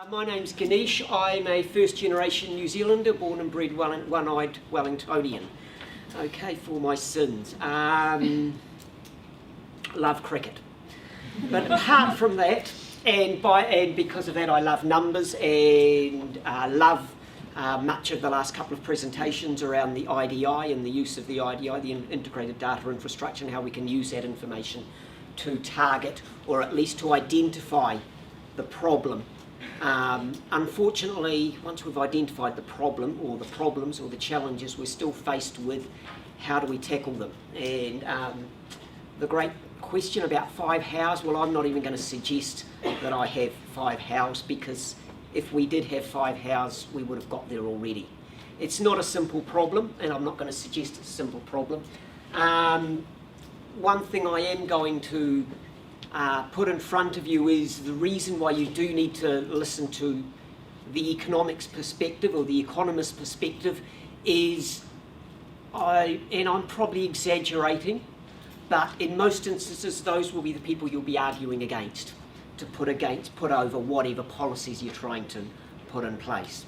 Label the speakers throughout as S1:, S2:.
S1: My name's Ganesh. I'm a first-generation New Zealander, born and bred one-eyed Wellingtonian. Okay, for my sins. Love cricket. But apart from that, and because of that, I love numbers and love much of the last couple of presentations around the IDI and the use of the IDI, the Integrated Data Infrastructure, and how we can use that information to target or at least to identify the problem. Unfortunately, once we've identified the problem or the problems or the challenges, we're still faced with how do we tackle them. And the great question about 5 hows, well, I'm not even going to suggest that I have 5 hows, because if we did have 5 hows, we would have got there already. It's not a simple problem, and I'm not going to suggest it's a simple problem. One thing I am going to put in front of you is the reason why you do need to listen to the economics perspective or the economist perspective is, and I'm probably exaggerating, but in most instances those will be the people you'll be arguing against, to put over whatever policies you're trying to put in place.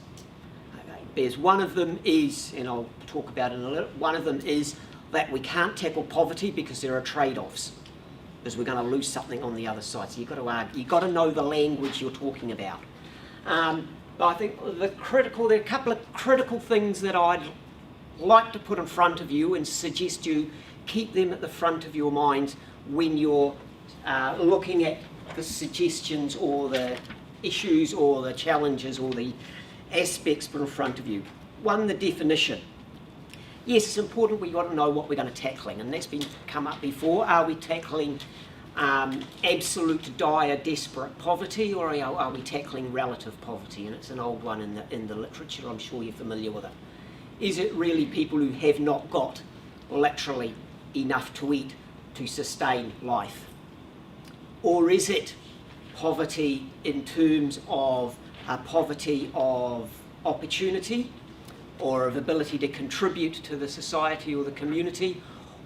S1: Okay. There's one of them is, and I'll talk about it in a little, one of them is that we can't tackle poverty because there are trade-offs, because we're going to lose something on the other side. So you've got to argue, you've got to know the language you're talking about. But I think there are a couple of critical things that I'd like to put in front of you and suggest you keep them at the front of your mind when you're looking at the suggestions or the issues or the challenges or the aspects put in front of you. One, the definition. Yes, it's important we've got to know what we're going to tackling, and that's been come up before. Are we tackling absolute, dire, desperate poverty, or are we tackling relative poverty? And it's an old one in the literature, I'm sure you're familiar with it. Is it really people who have not got literally enough to eat to sustain life? Or is it poverty in terms of poverty of opportunity, or of ability to contribute to the society or the community,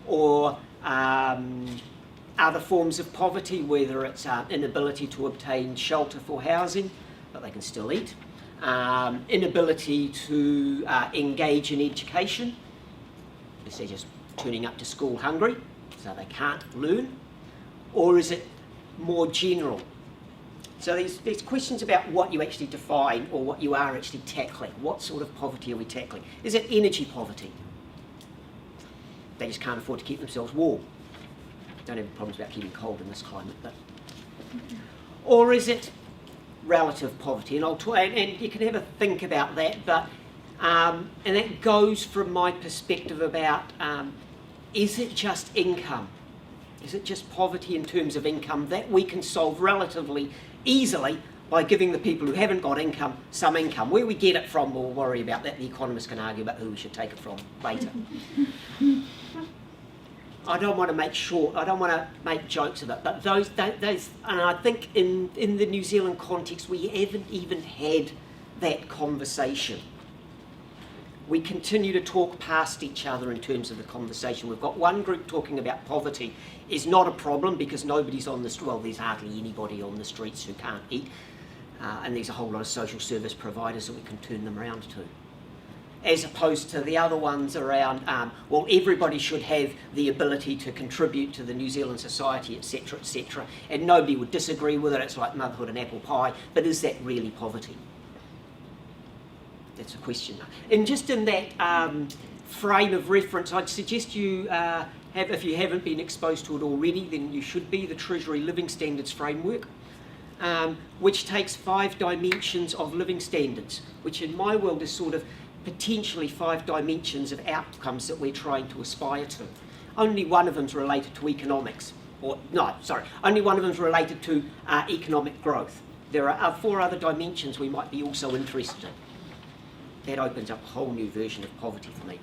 S1: or other forms of poverty, whether it's inability to obtain shelter for housing, but they can still eat, inability to engage in education, because they're just turning up to school hungry, so they can't learn, or is it more general? So there's questions about what you actually define or what you are actually tackling. What sort of poverty are we tackling? Is it energy poverty? They just can't afford to keep themselves warm. Don't have problems about keeping cold in this climate. But. Or is it relative poverty? And you can have a think about that, but and that goes from my perspective about is it just income? Is it just poverty in terms of income that we can solve relatively easily by giving the people who haven't got income some income? Where we get it from, we'll worry about that. The economists can argue about who we should take it from later. I don't want to make jokes of it, but those, and I think in the New Zealand context, we haven't even had that conversation. We continue to talk past each other in terms of the conversation. We've got one group talking about poverty is not a problem because nobody's on the street. Well, there's hardly anybody on the streets who can't eat, and there's a whole lot of social service providers that we can turn them around to. As opposed to the other ones around, well, everybody should have the ability to contribute to the New Zealand society, etc., and nobody would disagree with it. It's like motherhood and apple pie, but is that really poverty? That's a question. And just in that frame of reference, I'd suggest you have, if you haven't been exposed to it already, then you should be, the Treasury Living Standards Framework, which takes 5 dimensions of living standards, which in my world is sort of potentially 5 dimensions of outcomes that we're trying to aspire to. Only one of them is related to economics, only one of them is related to economic growth. There are 4 other dimensions we might be also interested in. That opens up a whole new version of poverty for me.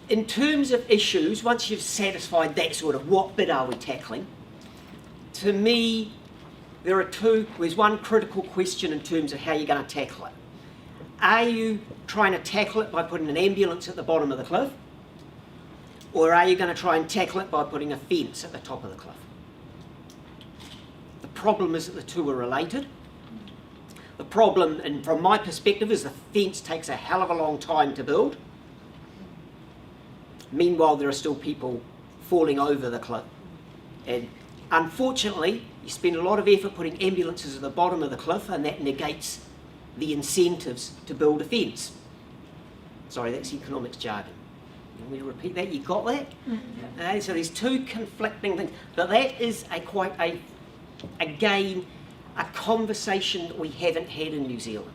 S1: In terms of issues, once you've satisfied that sort of what bit are we tackling, to me there are 2. There's one critical question in terms of how you're going to tackle it. Are you trying to tackle it by putting an ambulance at the bottom of the cliff? Or are you going to try and tackle it by putting a fence at the top of the cliff? The problem is that the 2 are related. The problem, and from my perspective, is the fence takes a hell of a long time to build. Meanwhile, there are still people falling over the cliff. And unfortunately, you spend a lot of effort putting ambulances at the bottom of the cliff, and that negates the incentives to build a fence. Sorry, that's economics jargon. Can we repeat that? You got that? So there's two conflicting things. But that is again, a conversation that we haven't had in New Zealand.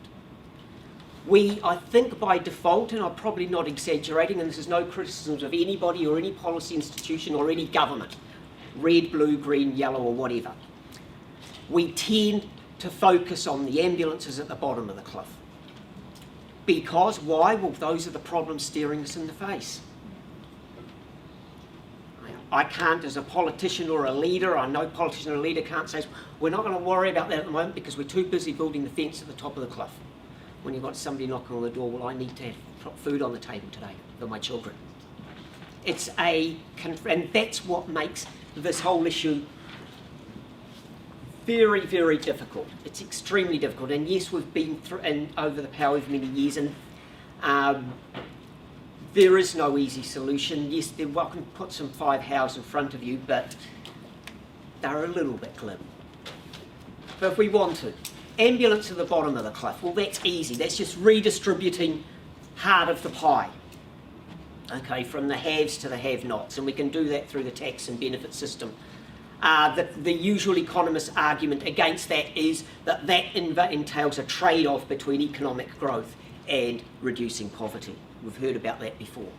S1: We, I think by default, and I'm probably not exaggerating, and this is no criticism of anybody or any policy institution or any government, red, blue, green, yellow or whatever, we tend to focus on the ambulances at the bottom of the cliff. Because, why? Well, those are the problems staring us in the face. I can't, as a politician or a leader, I know politician or a leader can't say, we're not going to worry about that at the moment because we're too busy building the fence at the top of the cliff. When you've got somebody knocking on the door, well, I need to have food on the table today for my children. And that's what makes this whole issue very, very difficult. It's extremely difficult. And yes, we've been through, and over the however many years, and there is no easy solution. Yes, they're welcome to put some 5 houses in front of you, but they're a little bit glim. But if we want to, ambulance at the bottom of the cliff, well, that's easy. That's just redistributing part of the pie, okay, from the haves to the have-nots, and we can do that through the tax and benefit system. The usual economist argument against that is that entails a trade-off between economic growth and reducing poverty. We've heard about that before.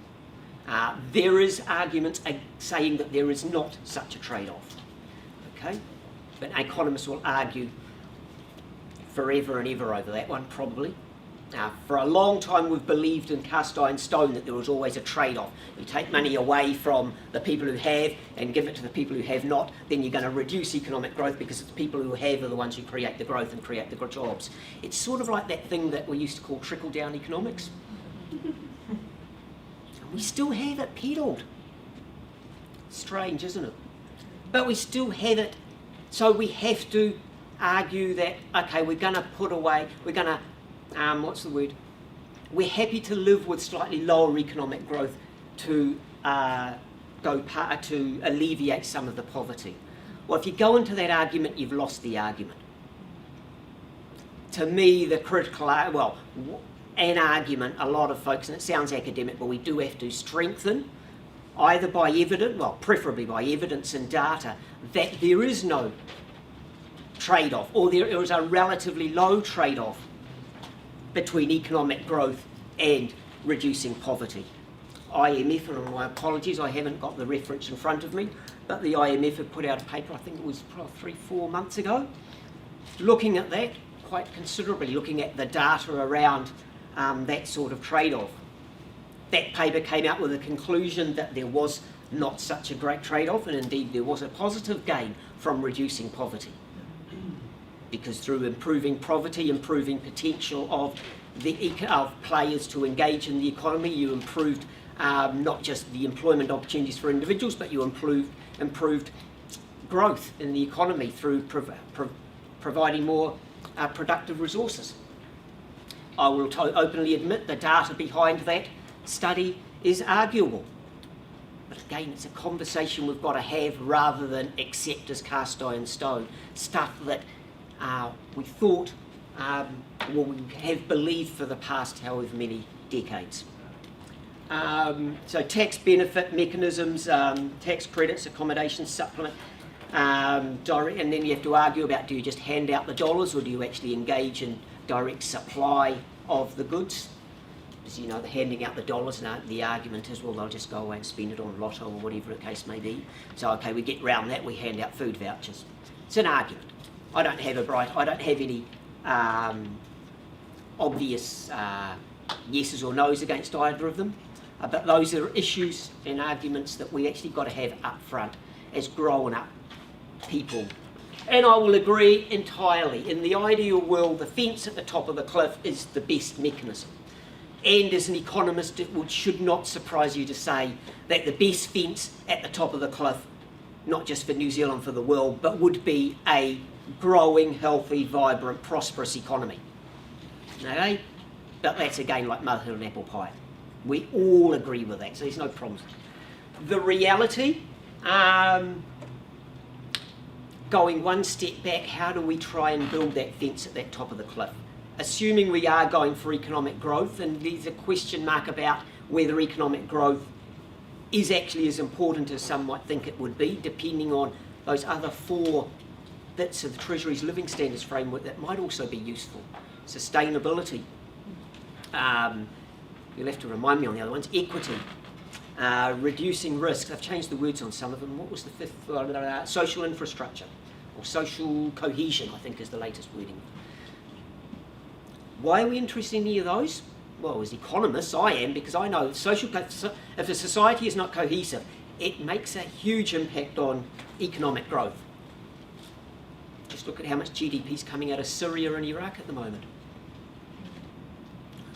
S1: There is arguments saying that there is not such a trade-off, okay? But economists will argue forever and ever over that one, probably. For a long time we've believed in cast iron stone that there was always a trade-off. You take money away from the people who have and give it to the people who have not, then you're going to reduce economic growth because it's the people who have are the ones who create the growth and create the jobs. It's sort of like that thing that we used to call trickle-down economics. And we still have it peddled. Strange, isn't it? But we still have it, so we have to argue that, okay, we're going to put away, we're going to we're happy to live with slightly lower economic growth to alleviate some of the poverty. Well, if you go into that argument, you've lost the argument. To me, the critical, an argument, a lot of folks, and it sounds academic, but we do have to strengthen, either by evidence, well, preferably by evidence and data, that there is no trade-off, or there is a relatively low trade-off between economic growth and reducing poverty. IMF, and my apologies, I haven't got the reference in front of me, but the IMF had put out a paper, I think it was probably 3-4 months ago, looking at that quite considerably, looking at the data around that sort of trade-off. That paper came out with a conclusion that there was not such a great trade-off, and indeed there was a positive gain from reducing poverty. Because through improving poverty, improving potential of players to engage in the economy, you improved not just the employment opportunities for individuals, but you improved growth in the economy through providing more productive resources. I will openly admit the data behind that study is arguable. But again, it's a conversation we've got to have rather than accept as cast iron stone, stuff that we thought, we have believed for the past however many decades. So tax benefit mechanisms, tax credits, accommodation supplement, direct, and then you have to argue about, do you just hand out the dollars or do you actually engage in direct supply of the goods? Because, you know, the handing out the dollars, and the argument is, well, they'll just go away and spend it on lotto or whatever the case may be. So, okay, we get round that, we hand out food vouchers. It's an argument. I don't have any obvious yeses or nos against either of them, but those are issues and arguments that we actually got to have up front as grown up people. And I will agree entirely. In the ideal world, the fence at the top of the cliff is the best mechanism. And as an economist, it should not surprise you to say that the best fence at the top of the cliff, not just for New Zealand, for the world, but would be a growing, healthy, vibrant, prosperous economy. Okay? But that's again like motherhood and apple pie. We all agree with that, so there's no problems. The reality, going one step back, how do we try and build that fence at that top of the cliff? Assuming we are going for economic growth, and there's a question mark about whether economic growth is actually as important as some might think it would be, depending on those other 4 bits of the Treasury's living standards framework that might also be useful. Sustainability, you'll have to remind me on the other ones, equity, reducing risk. I've changed the words on some of them. What was the 5th? Social infrastructure, or social cohesion, I think is the latest wording. Why are we interested in any of those? Well, as economists, I am, because I know if a society is not cohesive, it makes a huge impact on economic growth. Just look at how much GDP is coming out of Syria and Iraq at the moment.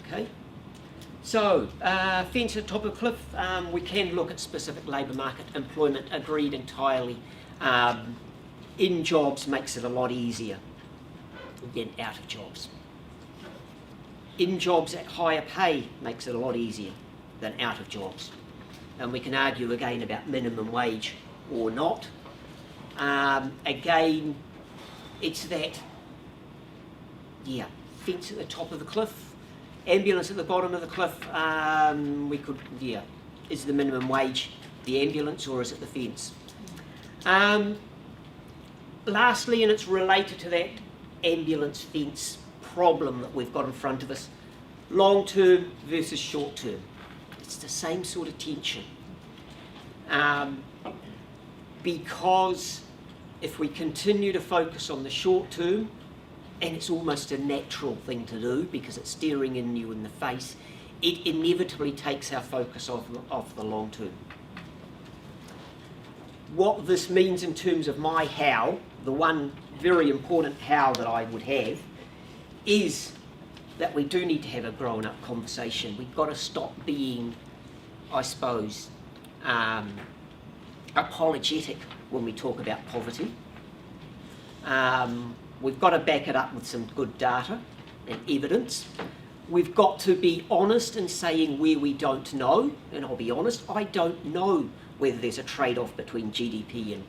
S1: Okay, so fence at the top of the cliff, we can look at specific labour market employment, agreed entirely. In jobs makes it a lot easier than out of jobs. In jobs at higher pay makes it a lot easier than out of jobs. And we can argue again about minimum wage or not. Again, it's that, fence at the top of the cliff, ambulance at the bottom of the cliff, is the minimum wage the ambulance or is it the fence? Lastly, and it's related to that ambulance fence problem that we've got in front of us, long term versus short term. It's the same sort of tension. Because if we continue to focus on the short term, and it's almost a natural thing to do because it's staring you in the face, it inevitably takes our focus off the long term. What this means in terms of my how, the one very important how that I would have, is that we do need to have a grown-up conversation. We've got to stop being, I suppose, apologetic when we talk about poverty. We've got to back it up with some good data and evidence. We've got to be honest in saying where we don't know, and I'll be honest, I don't know whether there's a trade-off between GDP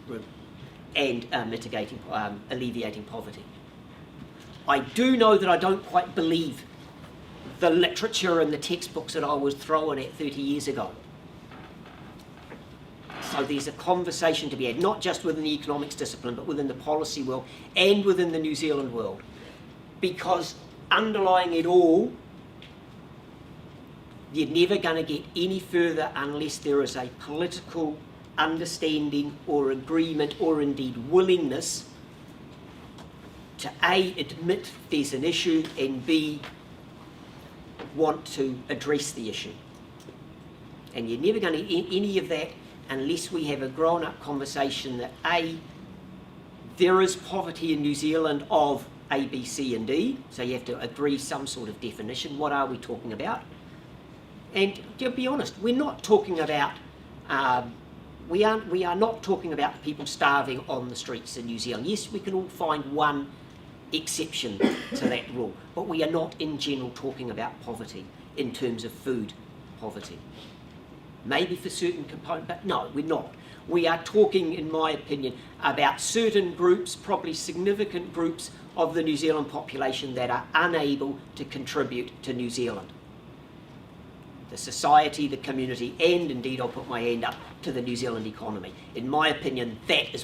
S1: and alleviating poverty. I do know that I don't quite believe the literature and the textbooks that I was thrown at 30 years ago. So there's a conversation to be had, not just within the economics discipline, but within the policy world and within the New Zealand world. Because underlying it all, you're never going to get any further unless there is a political understanding or agreement or indeed willingness to A, admit there's an issue, and B, want to address the issue. And you're never going to get any of that unless we have a grown-up conversation that A, there is poverty in New Zealand of A, B, C and D, so you have to agree some sort of definition. What are we talking about? And to be honest, we're not talking about, we are not talking about people starving on the streets in New Zealand. Yes, we can all find one exception to that rule, but we are not in general talking about poverty in terms of food poverty. Maybe for certain components, but no, we're not. We are talking, in my opinion, about certain groups, probably significant groups of the New Zealand population that are unable to contribute to New Zealand. The society, the community, and indeed, I'll put my hand up, to the New Zealand economy. In my opinion, that is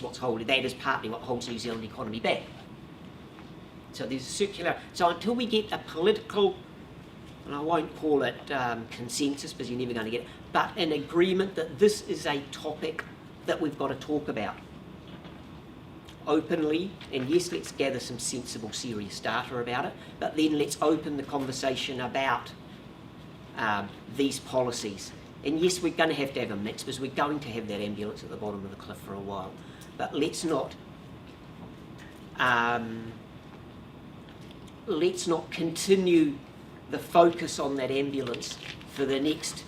S1: partly what holds the New Zealand economy back. So there's a circular, so until we get a political, and I won't call it consensus because you're never going to get it, but an agreement that this is a topic that we've got to talk about openly, and yes, let's gather some sensible, serious data about it, but then let's open the conversation about these policies. And yes, we're going to have a mix because we're going to have that ambulance at the bottom of the cliff for a while, but let's not continue the focus on that ambulance for the next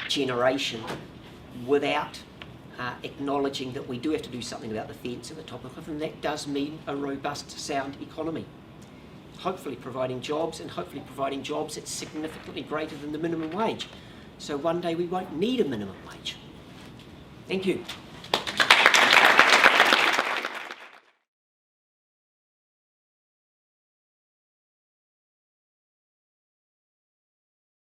S1: generation without acknowledging that we do have to do something about the fence at the top of the cliff, and that does mean a robust, sound economy. hopefully providing jobs, and hopefully providing jobs that's significantly greater than the minimum wage. So one day we won't need a minimum wage. Thank you.